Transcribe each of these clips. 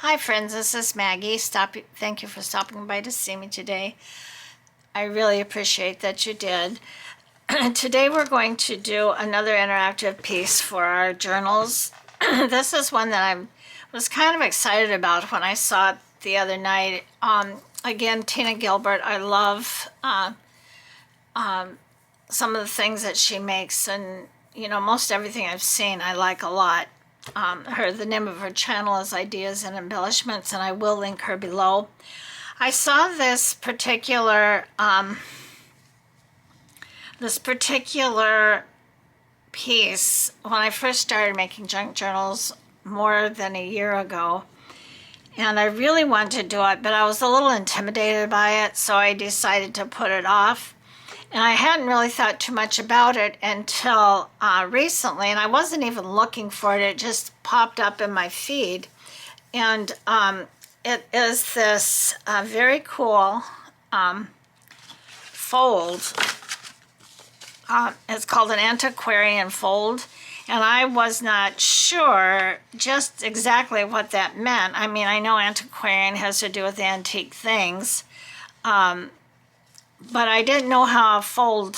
Hi friends, this is Maggie. Thank you for stopping by to see me today. I really appreciate that you did. Today we're going to do another interactive piece for our journals. This is one that I was kind of excited about when I saw it the other night. Again, Tina Gilbert, I love some of the things that she makes, and most everything I've seen I like a lot. The name of her channel is Ideas and Embellishments, and I will link her below. I saw this particular piece when I first started making junk journals more than a year ago, and I really wanted to do it, but I was a little intimidated by it, so I decided to put it off. And I hadn't really thought too much about it until recently, and I wasn't even looking for it. It just popped up in my feed. And it is this very cool fold. It's called an Antiquarian fold. And I was not sure just exactly what that meant. I mean, I know antiquarian has to do with antique things. But I didn't know how a fold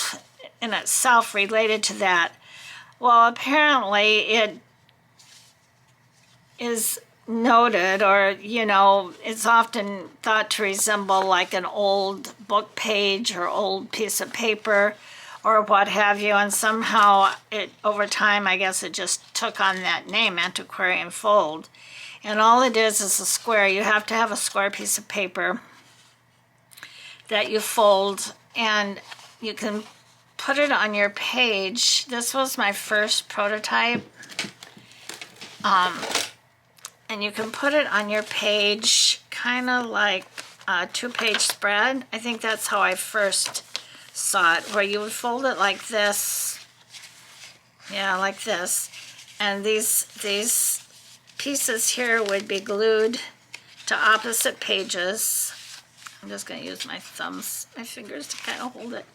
in itself related to that. Well, apparently it is noted, or, it's often thought to resemble like an old book page or old piece of paper or what have you. And somehow over time, I guess it just took on that name, Antiquarian fold. And all it is a square. You have to have a square piece of paper that you fold, and you can put it on your page. This was my first prototype. And you can put it on your page kind of like a 2-page spread. I think that's how I first saw it, where you would fold it like this. Yeah, like this. And these pieces here would be glued to opposite pages. I'm just going to use my fingers to kind of hold it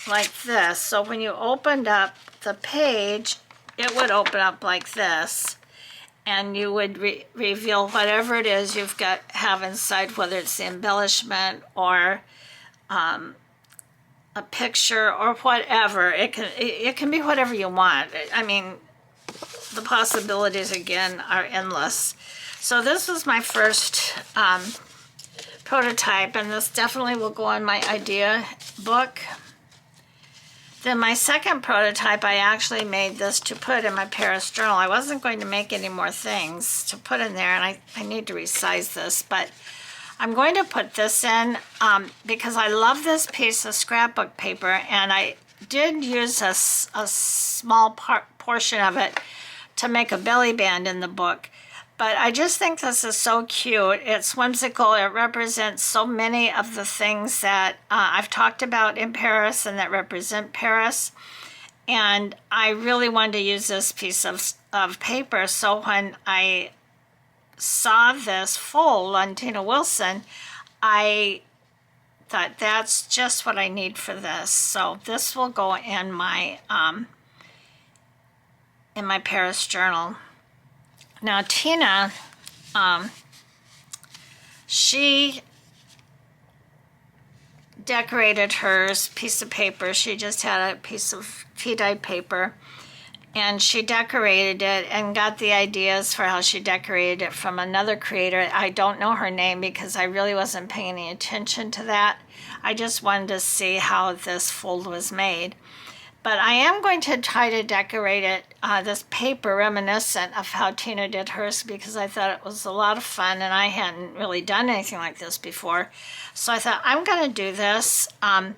like this. So when you opened up the page, it would open up like this, and you would reveal whatever it is you've have inside, whether it's the embellishment or a picture or whatever. It can be whatever you want. I mean, the possibilities again are endless. So this was my first prototype, and this definitely will go on my idea book. Then my second prototype, I actually made this to put in my Paris journal. I wasn't going to make any more things to put in there, and I need to resize this, but I'm going to put this in because I love this piece of scrapbook paper, and I did use a small portion of it to make a belly band in the book. But I just think this is so cute. It's whimsical. It represents so many of the things that I've talked about in Paris and that represent Paris. And I really wanted to use this piece of paper. So when I saw this fold on Tina Wilson, I thought that's just what I need for this. So this will go in my Paris journal. Now Tina, she decorated hers piece of paper. She just had a piece of tea-dyed paper, and she decorated it and got the ideas for how she decorated it from another creator. I don't know her name because I really wasn't paying any attention to that. I just wanted to see how this fold was made. But I am going to try to decorate it, this paper, reminiscent of how Tina did hers, because I thought it was a lot of fun, and I hadn't really done anything like this before. So I thought, I'm going to do this. I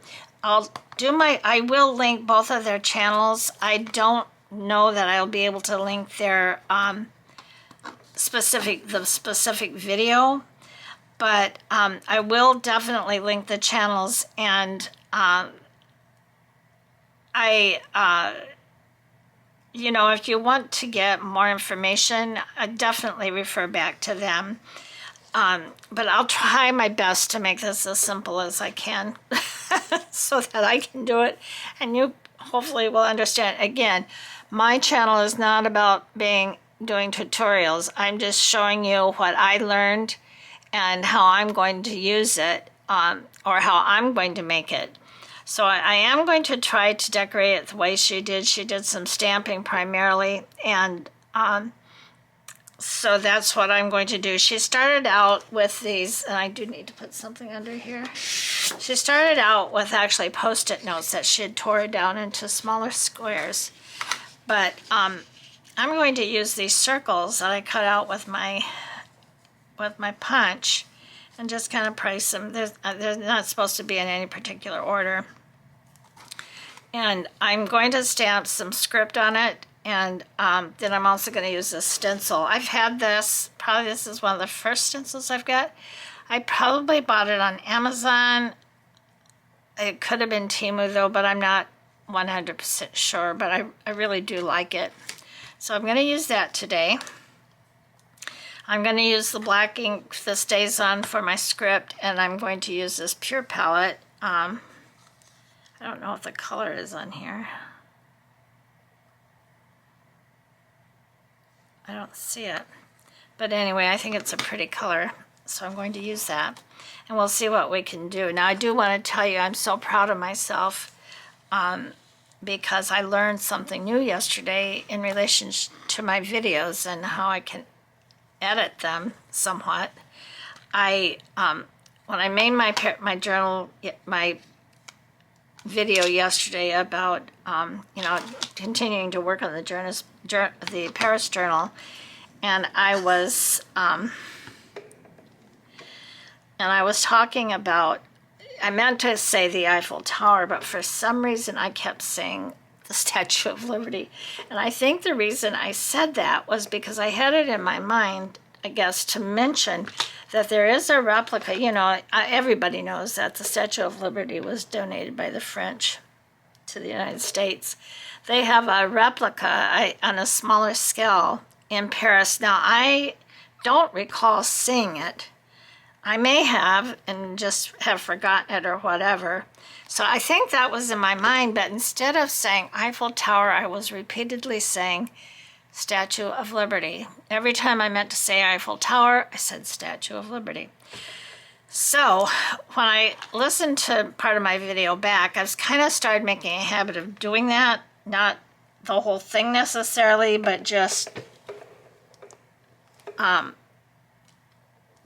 will link both of their channels. I don't know that I'll be able to link their specific video, but I will definitely link the channels, and if you want to get more information, I definitely refer back to them. But I'll try my best to make this as simple as I can so that I can do it, and you hopefully will understand. Again, my channel is not about being doing tutorials. I'm just showing you what I learned and how I'm going to use it, or how I'm going to make it. So I am going to try to decorate it the way she did. She did some stamping primarily, and so that's what I'm going to do. She started out with these, and I do need to put something under here. She started out with actually Post-it notes that she had tore down into smaller squares. But I'm going to use these circles that I cut out with my punch and just kind of price them. They're not supposed to be in any particular order. And I'm going to stamp some script on it. And then I'm also going to use a stencil. I've had this, probably this is one of the first stencils I've got. I probably bought it on Amazon. It could have been Temu though, but I'm not 100% sure, but I really do like it. So I'm going to use that today. I'm going to use the black ink, the Stays On, for my script, and I'm going to use this Pure palette. I don't know if the color is on here. I don't see it. But anyway, I think it's a pretty color, so I'm going to use that. And we'll see what we can do. Now, I do want to tell you I'm so proud of myself because I learned something new yesterday in relation to my videos and how I can edit them somewhat. When I made my journal, my video yesterday about continuing to work on the Paris journal, and I was talking about, I meant to say the Eiffel Tower, but for some reason I kept saying the Statue of Liberty. And I think the reason I said that was because I had it in my mind, I guess, to mention that there is a replica. Everybody knows that the Statue of Liberty was donated by the French to the United States. They have a replica on a smaller scale in Paris. Now, I don't recall seeing it. I may have and just have forgotten it or whatever. So I think that was in my mind, but instead of saying Eiffel Tower, I was repeatedly saying Statue of Liberty. Every time I meant to say Eiffel Tower, I said Statue of Liberty. So when I listened to part of my video back, I've kind of started making a habit of doing that. Not the whole thing necessarily, but just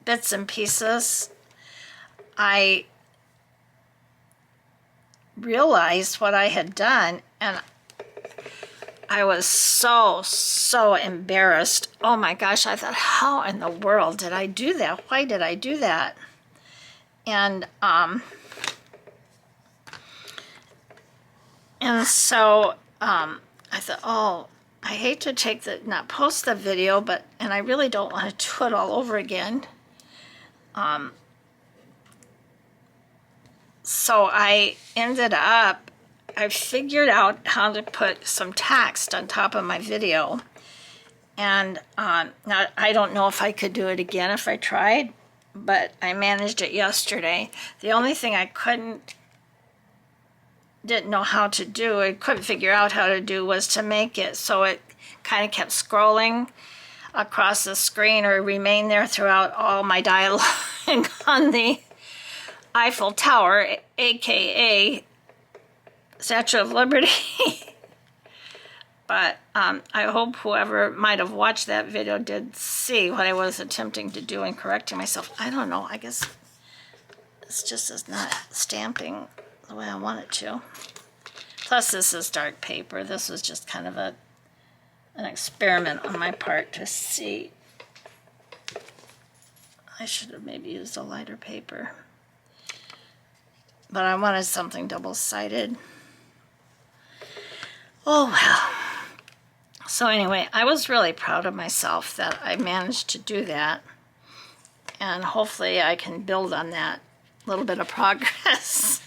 bits and pieces. I realized what I had done, and I was so embarrassed. Oh my gosh, I thought, how in the world did I do that? Why did I do that? And so I thought, oh, I hate to not post the video, and I really don't want to do it all over again. So I figured out how to put some text on top of my video. And now I don't know if I could do it again if I tried, but I managed it yesterday. The only thing I didn't know how to do, I couldn't figure out how to do, was to make it so it kind of kept scrolling across the screen or remain there throughout all my dialogue on the Eiffel Tower, aka Statue of Liberty. But I hope whoever might have watched that video did see what I was attempting to do and correcting myself. I don't know, I guess it's just not stamping the way I want it to. Plus this is dark paper. This was just kind of an experiment on my part to see. I should have maybe used a lighter paper. But I wanted something double-sided. Oh well. So anyway, I was really proud of myself that I managed to do that. And hopefully I can build on that little bit of progress.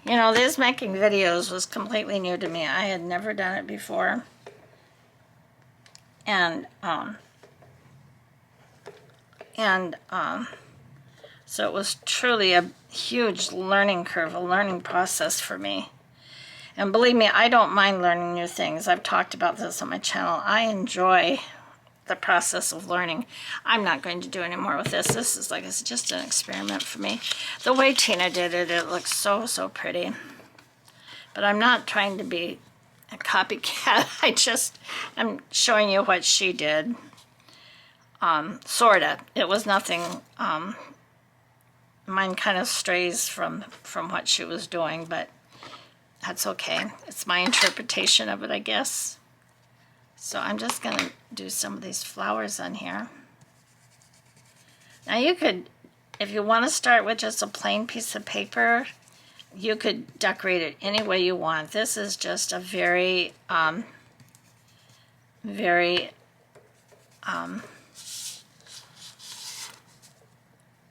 This making videos was completely new to me. I had never done it before. And so it was truly a huge learning curve, a learning process for me. And believe me, I don't mind learning new things. I've talked about this on my channel. I enjoy the process of learning. I'm not going to do any more with this. This is like, it's just an experiment for me. The way Tina did it, it looks so, so pretty. But I'm not trying to be a copycat. I'm showing you what she did. Sorta. It was nothing, mine kind of strays from what she was doing, but that's okay. It's my interpretation of it, I guess. So I'm just going to do some of these flowers on here. Now you could, if you want to start with just a plain piece of paper, you could decorate it any way you want. This is just a very,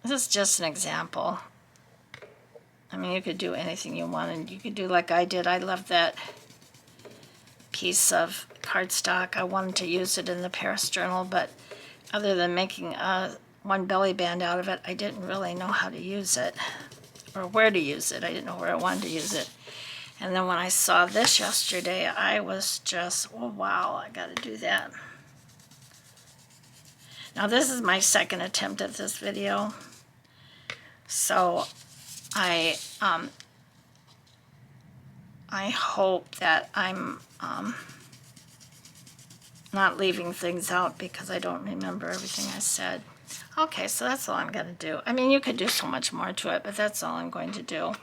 this is just an example. I mean, you could do anything you wanted. You could do like I did. I love that piece of cardstock. I wanted to use it in the Paris journal, but other than making one belly band out of it, I didn't really know how to use it or where to use it. I didn't know where I wanted to use it. And then when I saw this yesterday, I was just, oh wow, I got to do that. Now this is my second attempt at this video, so I hope that I'm not leaving things out because I don't remember everything I said. Okay, so that's all I'm going to do. I mean, you could do so much more to it, but that's all I'm going to do.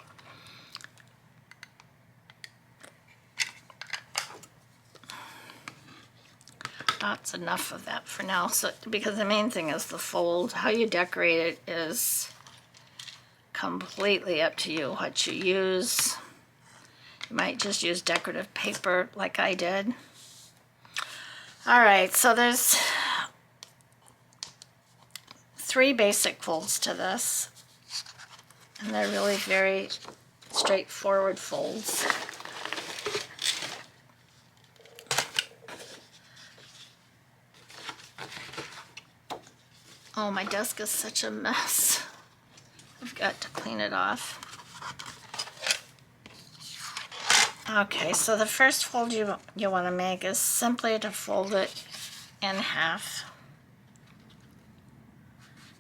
That's enough of that for now. So, because the main thing is the fold. How you decorate it is completely up to you. What you use. You might just use decorative paper like I did. Alright, so there's 3 basic folds to this. And they're really very straightforward folds. Oh, my desk is such a mess. I've got to clean it off. Okay, so the first fold you want to make is simply to fold it in half.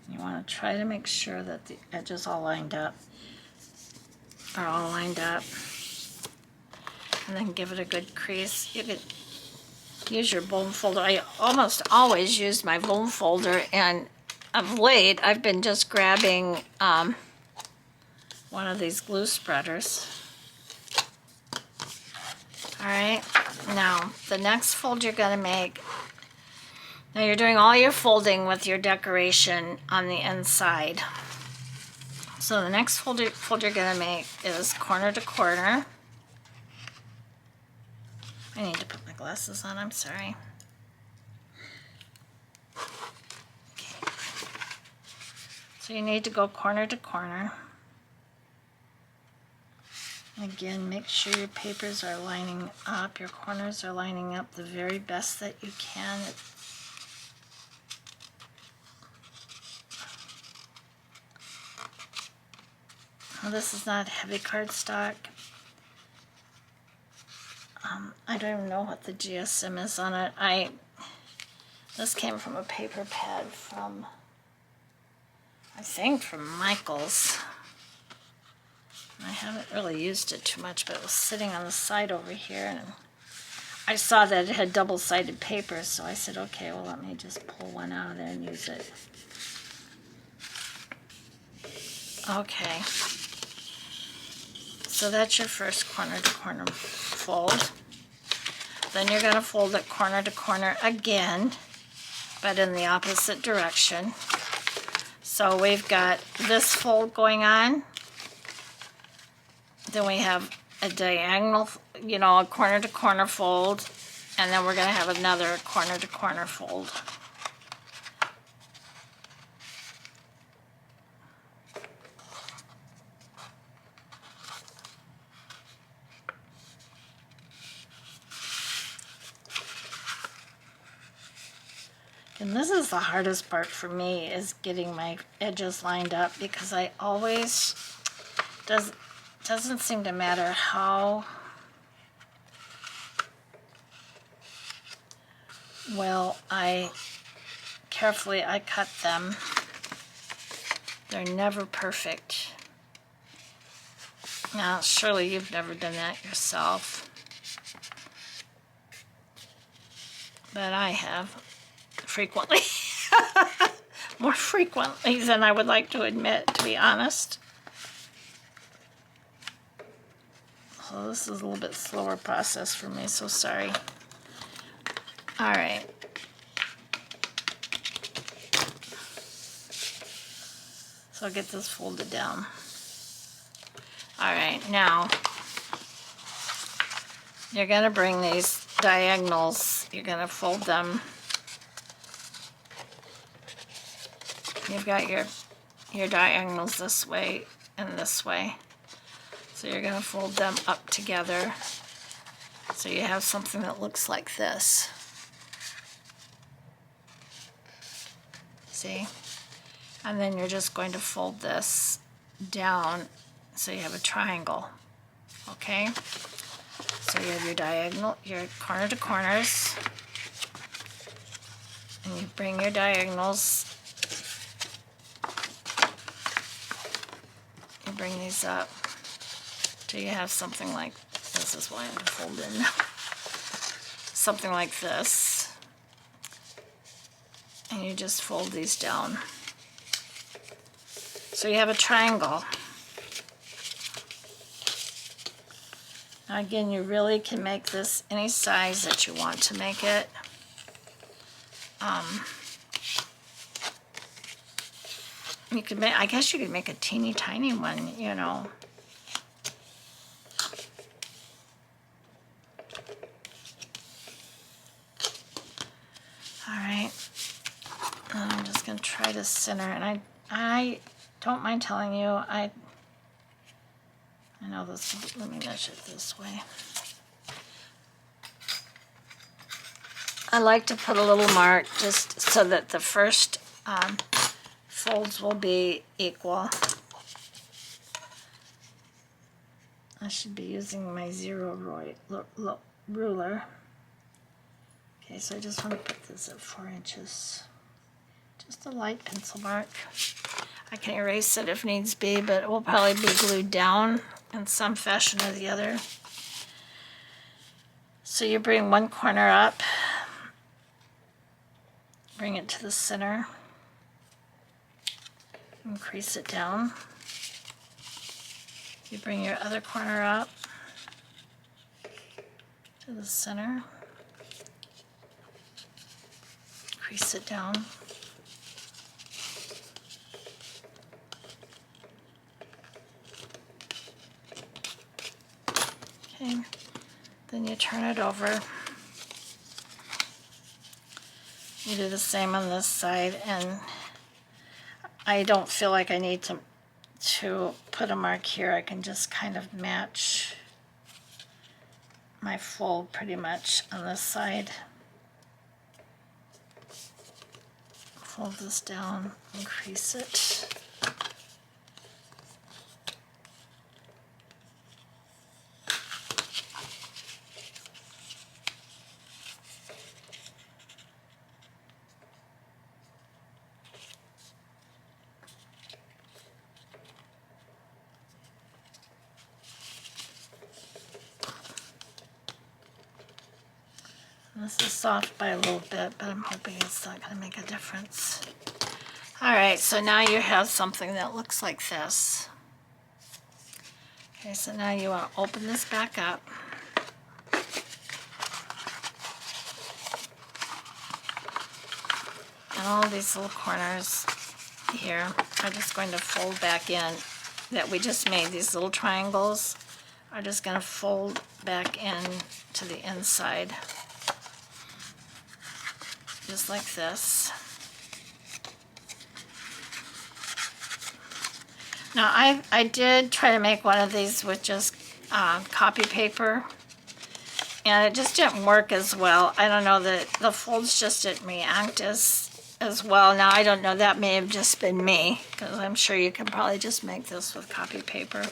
You want to try to make sure that the edges all lined up, are all lined up. And then give it a good crease. You could use your bone folder. I almost always use my bone folder, and of late I've been just grabbing one of these glue spreaders. Alright, now the next fold you're going to make, now you're doing all your folding with your decoration on the inside. So the next fold you're going to make is corner to corner. I need to put my glasses on, I'm sorry. Okay. So you need to go corner to corner. Again, make sure your papers are lining up, your corners are lining up the very best that you can. Well, this is not heavy cardstock. I don't even know what the GSM is on it. This came from a paper pad from, I think from Michael's. I haven't really used it too much, but it was sitting on the side over here, and I saw that it had double-sided paper, so I said, okay, well, let me just pull one out of there and use it. Okay. So that's your first corner to corner fold. Then you're going to fold it corner to corner again, but in the opposite direction. So we've got this fold going on. Then we have a diagonal, you know, a corner to corner fold, and then we're going to have another corner to corner fold. And this is the hardest part for me, is getting my edges lined up, because I always, doesn't seem to matter how well, I cut them. They're never perfect. Now, surely you've never done that yourself, but I have frequently. More frequently than I would like to admit, to be honest. So this is a little bit slower process for me, so sorry. All right. So I'll get this folded down. All right, now you're gonna bring these diagonals, you're gonna fold them. You've got your diagonals this way and this way. So you're gonna fold them up together. So you have something that looks like this. See? And then you're just going to fold this down so you have a triangle. Okay? So you have your diagonal, your corner to corners. And you bring your diagonals. You bring these up till you have something like, this is why I'm folding. Something like this. And you just fold these down. So you have a triangle. Now again, you really can make this any size that you want to make it. You could make, I guess you could make a teeny tiny one, you know. All right. I'm just going to try to center, and I don't mind telling you, I know this, let me measure it this way. I like to put a little mark just so that the first folds will be equal. I should be using my ruler. Okay, so I just want to put this at 4 inches. Just a light pencil mark. I can erase it if needs be, but it will probably be glued down in some fashion or the other. So you bring one corner up, bring it to the center, increase it down. You bring your other corner up to the center, increase it down. Okay, then you turn it over. You do the same on this side, and I don't feel like I need to put a mark here. I can just kind of match my fold pretty much on this side. Fold this down, increase it. This is soft by a little bit, but I'm hoping it's not going to make a difference. All right, so now you have something that looks like this. Okay, so now you want to open this back up. And all these little corners here are just going to fold back in that we just made. These little triangles are just going to fold back in to the inside. Just like this. Now I did try to make one of these with just copy paper, and it just didn't work as well. I don't know, that the folds just didn't react as well. Now I don't know, that may have just been me, because I'm sure you can probably just make this with copy paper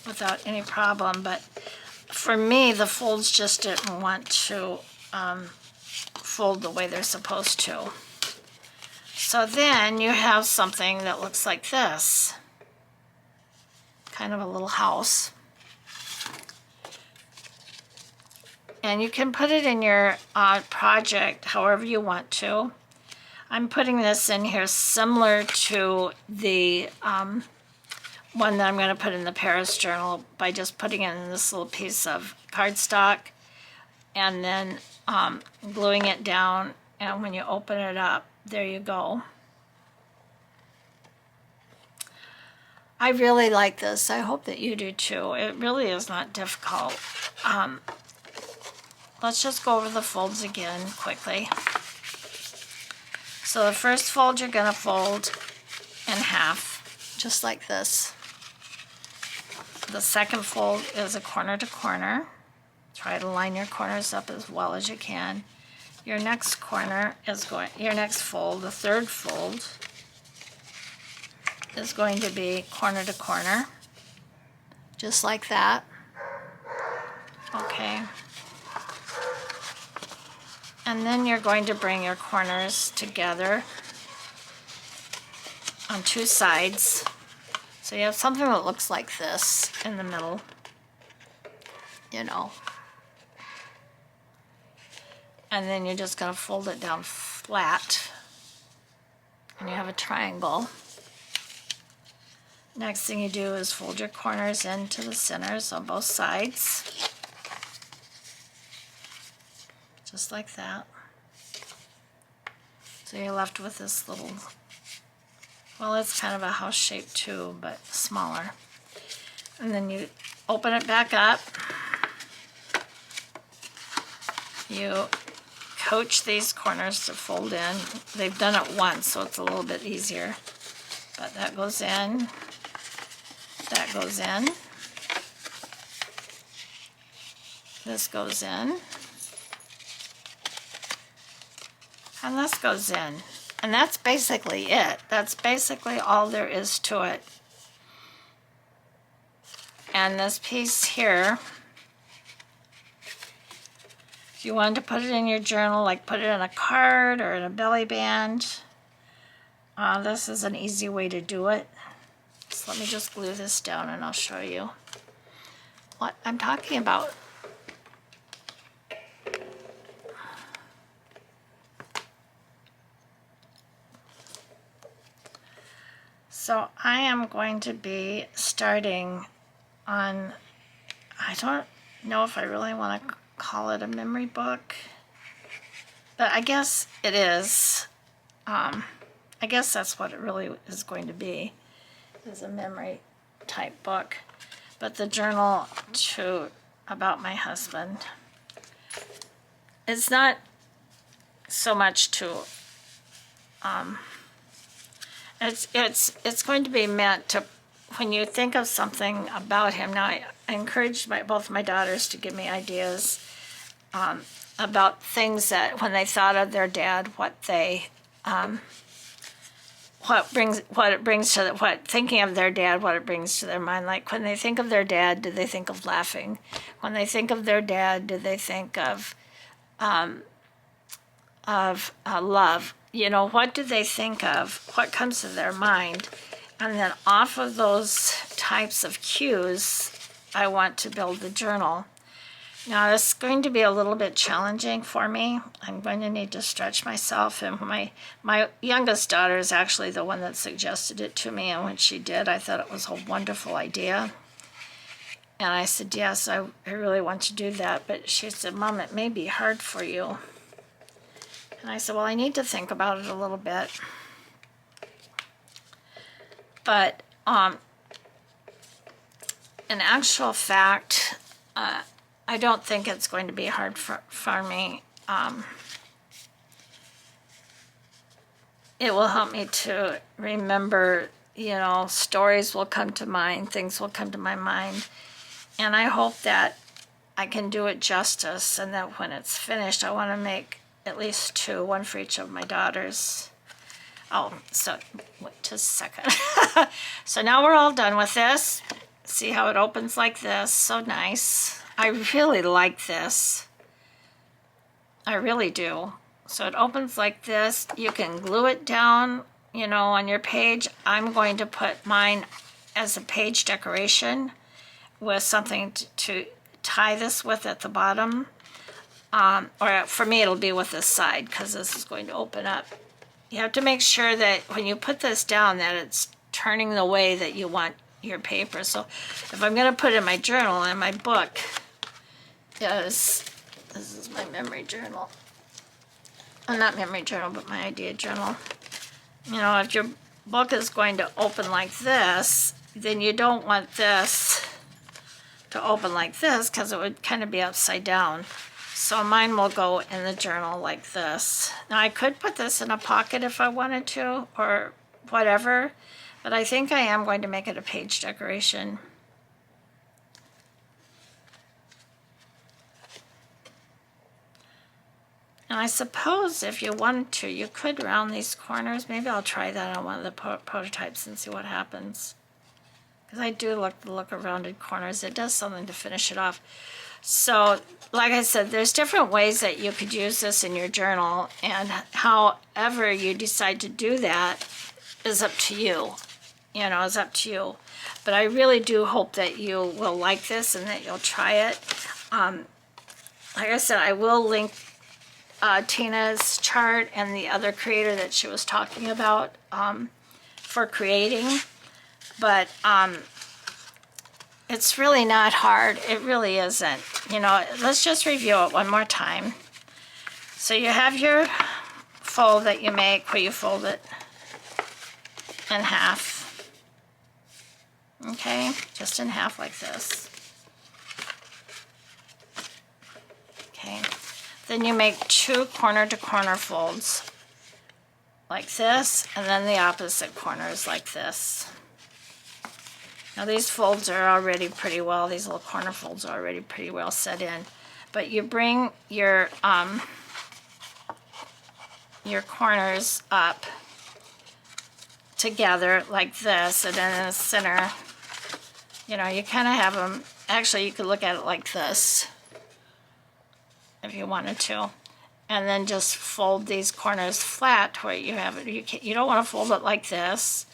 without any problem, but for me the folds just didn't want to fold the way they're supposed to. So then you have something that looks like this, kind of a little house. And you can put it in your project however you want to. I'm putting this in here similar to the one that I'm going to put in the Paris journal by just putting it in this little piece of cardstock and then gluing it down, and when you open it up, there you go. I really like this. I hope that you do too. It really is not difficult. Let's just go over the folds again quickly. So the first fold you're going to fold in half, just like this. The second fold is a corner to corner. Try to line your corners up as well as you can. Your next corner is your next fold, the third fold, is going to be corner to corner, just like that. Okay. And then you're going to bring your corners together on two sides. So you have something that looks like this in the middle, you know. And then you're just going to fold it down flat. And you have a triangle. Next thing you do is fold your corners into the centers on both sides. Just like that. So you're left with this little, well, it's kind of a house shape too, but smaller. And then you open it back up. You coach these corners to fold in. They've done it once, so it's a little bit easier. But that goes in. That goes in. This goes in. And this goes in. And that's basically it. That's basically all there is to it. And this piece here, if you wanted to put it in your journal, like put it in a card or in a belly band, this is an easy way to do it. So let me just glue this down and I'll show you what I'm talking about. So I am going to be starting on, I don't know if I really want to call it a memory book, but I guess it is. I guess that's what it really is going to be, is a memory type book. But the journal about my husband, it's not so much to, it's going to be meant to, when you think of something about him. Now I encouraged both my daughters to give me ideas about things that when they thought of their dad, thinking of their dad, what it brings to their mind. Like when they think of their dad, do they think of laughing? When they think of their dad, do they think of love? You know, what do they think of? What comes to their mind? And then off of those types of cues, I want to build the journal. Now, it's going to be a little bit challenging for me. I'm going to need to stretch myself. And my youngest daughter is actually the one that suggested it to me. And when she did, I thought it was a wonderful idea. And I said, yes, I really want to do that. But she said, Mom, it may be hard for you. And I said, well, I need to think about it a little bit. But in actual fact, I don't think it's going to be hard for me. It will help me to remember, you know, stories will come to mind, things will come to my mind. And I hope that I can do it justice, and that when it's finished, I want to make at least two, one for each of my daughters. Oh, so wait just a second. So now we're all done with this. See how it opens like this? So nice. I really like this. I really do. So it opens like this. You can glue it down, you know, on your page. I'm going to put mine as a page decoration with something to tie this with at the bottom. Or for me, it'll be with this side because this is going to open up. You have to make sure that when you put this down that it's turning the way that you want your paper. So if I'm going to put in my journal, and my book is, this is my memory journal. Not memory journal, but my idea journal. You know, if your book is going to open like this, then you don't want this to open like this because it would kind of be upside down. So mine will go in the journal like this. Now I could put this in a pocket if I wanted to, or whatever, but I think I am going to make it a page decoration. And I suppose if you wanted to, you could round these corners. Maybe I'll try that on one of the prototypes and see what happens. Because I do like the look of rounded corners. It does something to finish it off. So, like I said, there's different ways that you could use this in your journal, and however you decide to do that is up to you. You know, it's up to you. But I really do hope that you will like this and that you'll try it. Like I said, I will link Tina's chart and the other creator that she was talking about for creating. But it's really not hard. It really isn't. You know, let's just review it one more time. So you have your fold that you make where you fold it in half. Okay, just in half like this. Okay, then you make 2 corner to corner folds like this, and then the opposite corners like this. Now these folds are already pretty well, these little corner folds are already pretty well set in. But you bring your corners up together like this, and then in the center, you know, you kind of have them, actually you could look at it like this if you wanted to. And then just fold these corners flat where you have it. You don't want to fold it like this.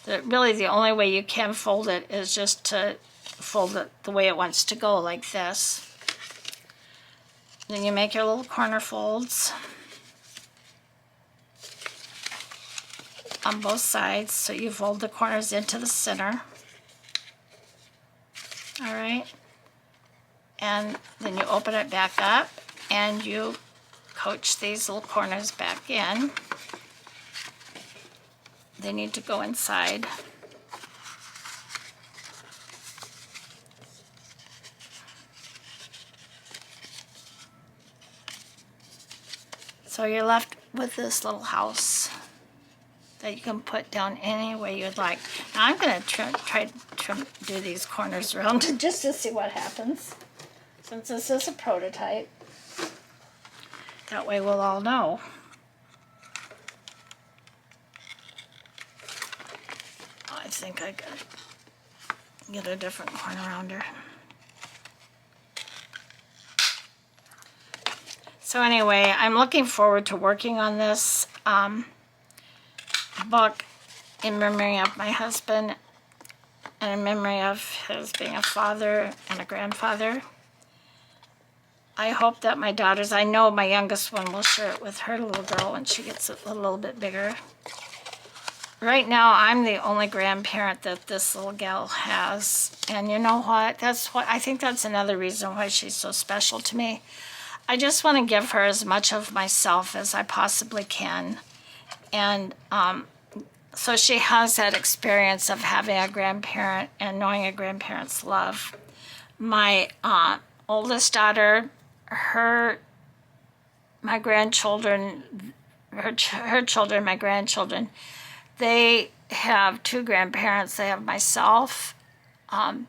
Really the only way you can fold it is just to fold it the way it wants to go, like this. Then you make your little corner folds on both sides, so you fold the corners into the center. All right, and then you open it back up and you coach these little corners back in. They need to go inside. So you're left with this little house that you can put down any way you'd like. Now I'm going to try to do these corners around just to see what happens. Since this is a prototype, that way we'll all know. I think I gotta get a different corner rounder. So anyway, I'm looking forward to working on this book in memory of my husband and in memory of his being a father and a grandfather. I hope that my daughters, I know my youngest one will share it with her little girl when she gets a little bit bigger. Right now, I'm the only grandparent that this little gal has. And you know what? I think that's another reason why she's so special to me. I just want to give her as much of myself as I possibly can. And so she has that experience of having a grandparent and knowing a grandparent's love. My oldest daughter, my grandchildren, her children, my grandchildren, they have 2 grandparents. They have myself, and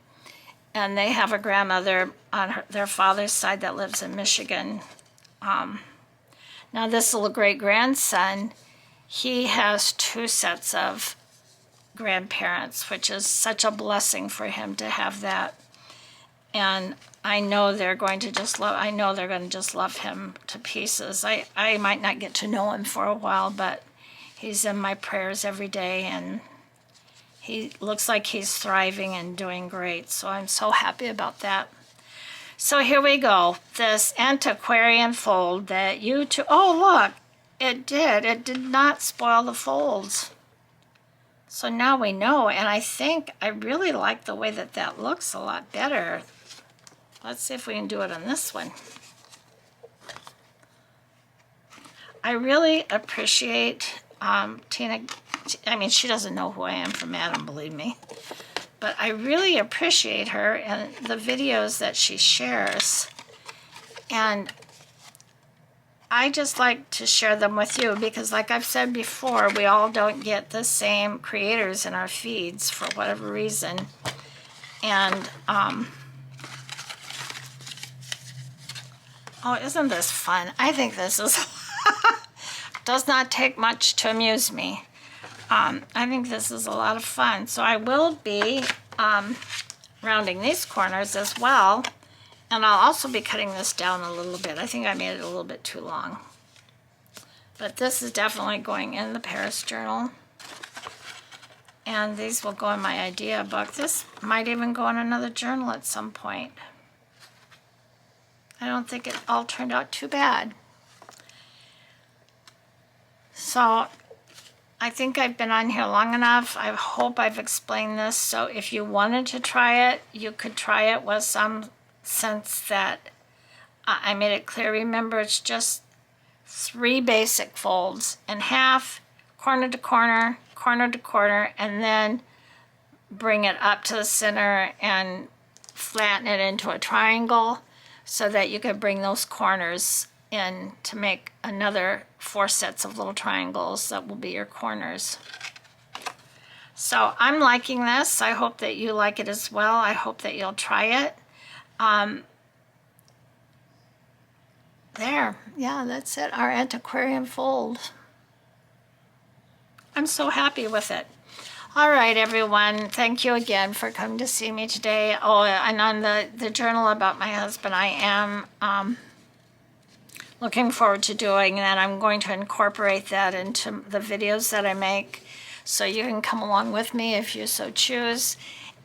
they have a grandmother on their father's side that lives in Michigan. Now this little great-grandson, he has 2 sets of grandparents, which is such a blessing for him to have that. And I know they're going to just love him to pieces. I might not get to know him for a while, but he's in my prayers every day, and he looks like he's thriving and doing great. So I'm so happy about that. So here we go. This Antiquarian fold that oh look, it did not spoil the folds. So now we know, and I think I really like the way that looks a lot better. Let's see if we can do it on this one. I really appreciate Tina. I mean, she doesn't know who I am from Adam, believe me. But I really appreciate her and the videos that she shares. And I just like to share them with you because, like I've said before, we all don't get the same creators in our feeds for whatever reason. And, oh, isn't this fun? I think this is, does not take much to amuse me. I think this is a lot of fun. So I will be rounding these corners as well. And I'll also be cutting this down a little bit. I think I made it a little bit too long. But this is definitely going in the Paris journal. And these will go in my idea book. This might even go in another journal at some point. I don't think it all turned out too bad. So I think I've been on here long enough. I hope I've explained this. So if you wanted to try it, you could try it with some sense that I made it clear. Remember, it's just 3 basic folds in half, corner to corner, corner to corner, and then bring it up to the center and flatten it into a triangle so that you could bring those corners in to make another 4 sets of little triangles that will be your corners. So I'm liking this. I hope that you like it as well. I hope that you'll try it. There, yeah, that's it, our Antiquarian fold. I'm so happy with it. All right, everyone, thank you again for coming to see me today. Oh, and on the journal about my husband, I am looking forward to doing that. I'm going to incorporate that into the videos that I make, so you can come along with me if you so choose.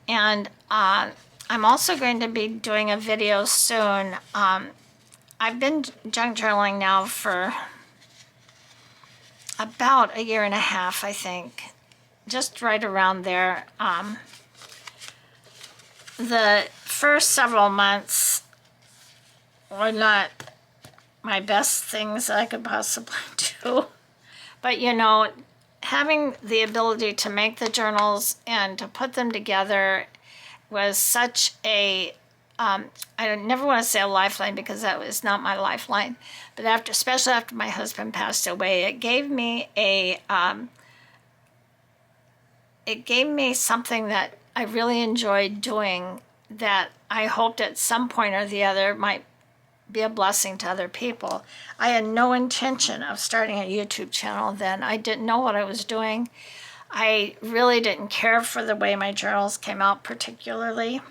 And I'm also going to be doing a video soon. I've been junk journaling now for about 1.5 years, I think, just right around there. The first several months were not my best things I could possibly do, but you know, having the ability to make the journals and to put them together was such a I never want to say a lifeline because that was not my lifeline, but especially after my husband passed away, it gave me something that I really enjoyed doing, that I hoped at some point or the other might be a blessing to other people. I had no intention of starting a YouTube channel then. I didn't know what I was doing. I really didn't care for the way my journals came out particularly.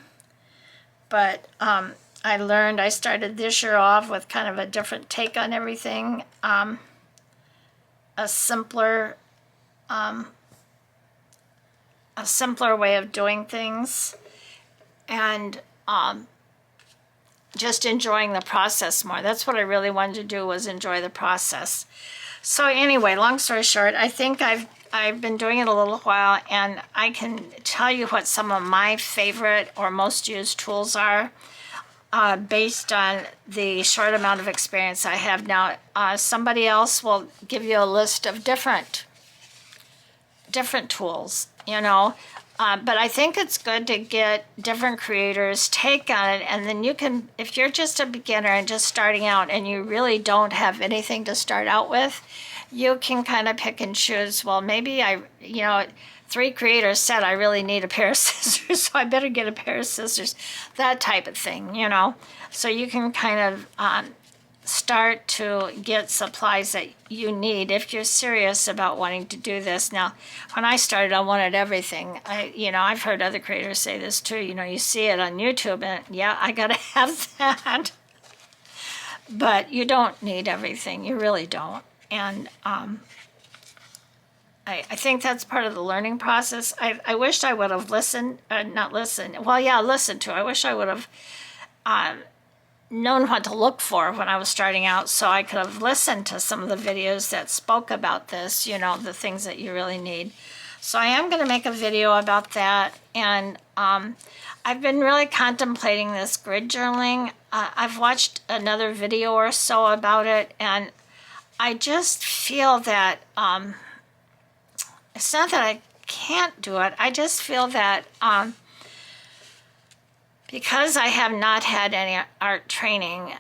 But I started this year off with kind of a different take on everything, a simpler way of doing things, and just enjoying the process more. That's what I really wanted to do, was enjoy the process. So anyway, long story short, I think I've been doing it a little while, and I can tell you what some of my favorite or most used tools are based on the short amount of experience I have now. Somebody else will give you a list of different tools, you know. But I think it's good to get different creators' take on it, and then you can, if you're just a beginner and just starting out and you really don't have anything to start out with, you can kind of pick and choose. Well, maybe 3 creators said I really need a pair of scissors, so I better get a pair of scissors, that type of thing, you know. So you can kind of start to get supplies that you need if you're serious about wanting to do this. Now, when I started, I wanted everything. I've heard other creators say this too. You see it on YouTube, and yeah, I gotta have that. But you don't need everything. You really don't. And I think that's part of the learning process. I wished I would have listened, not listened. Well, yeah, listened to. I wish I would have known what to look for when I was starting out, so I could have listened to some of the videos that spoke about this, the things that you really need. So I am going to make a video about that, and I've been really contemplating this grid journaling. I've watched another video or so about it, and I just feel that it's not that I can't do it. I just feel that because I have not had any art training,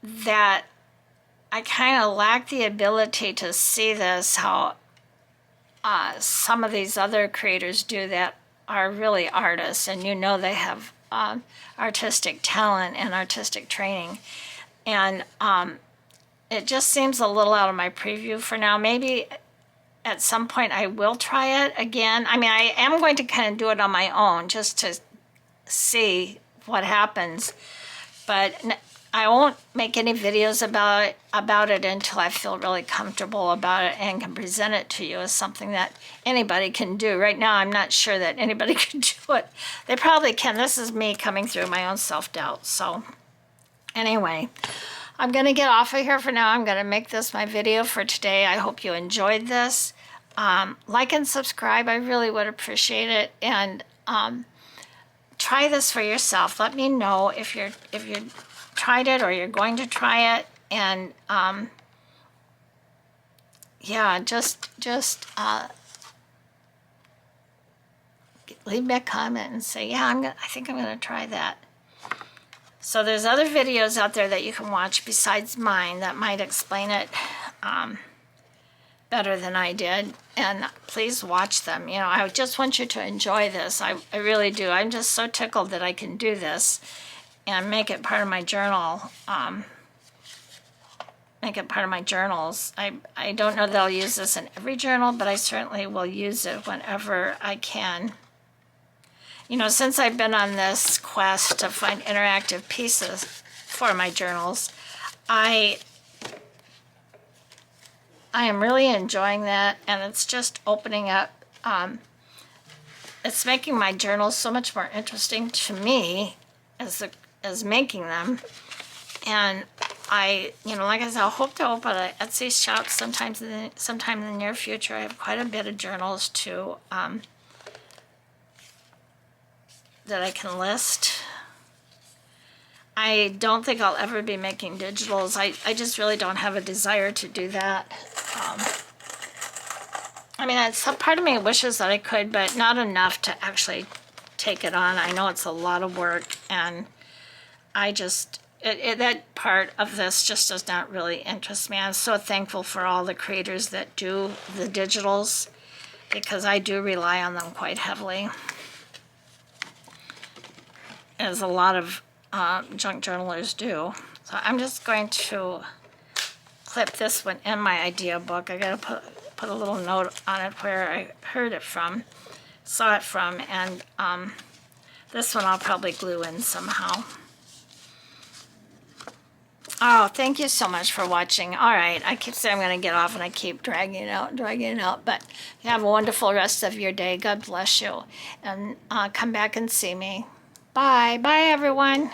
that I kind of lack the ability to see this, how some of these other creators do that are really artists, and they have artistic talent and artistic training. And it just seems a little out of my preview for now. Maybe at some point I will try it again. I mean, I am going to kind of do it on my own just to see what happens. But I won't make any videos about it until I feel really comfortable about it and can present it to you as something that anybody can do. Right now, I'm not sure that anybody can do it. They probably can. This is me coming through my own self-doubt. So anyway, I'm going to get off of here for now. I'm going to make this my video for today. I hope you enjoyed this. Like and subscribe. I really would appreciate it. And try this for yourself. Let me know if you tried it or you're going to try it. And yeah, just leave me a comment and say, yeah, I think I'm going to try that. So there's other videos out there that you can watch besides mine that might explain it better than I did. And please watch them. I just want you to enjoy this. I really do. I'm just so tickled that I can do this and make it part of my journal. Make it part of my journals. I don't know that I'll use this in every journal, but I certainly will use it whenever I can. Since I've been on this quest to find interactive pieces for my journals, I am really enjoying that, and it's just opening up. It's making my journals so much more interesting to me as making them. And like I said, I hope to open an Etsy shop sometime in the near future. I have quite a bit of journals to that I can list. I don't think I'll ever be making digitals. I just really don't have a desire to do that. I mean, some part of me wishes that I could, but not enough to actually take it on. I know it's a lot of work, and I just, that part of this just does not really interest me. I'm so thankful for all the creators that do the digitals, because I do rely on them quite heavily, as a lot of junk journalers do. So I'm just going to clip this one in my idea book. I gotta put a little note on it where I heard it from, saw it from, and this one I'll probably glue in somehow. Oh, thank you so much for watching. All right, I keep saying I'm going to get off, and I keep dragging it out. But you have a wonderful rest of your day. God bless you. And come back and see me. Bye. Bye, everyone.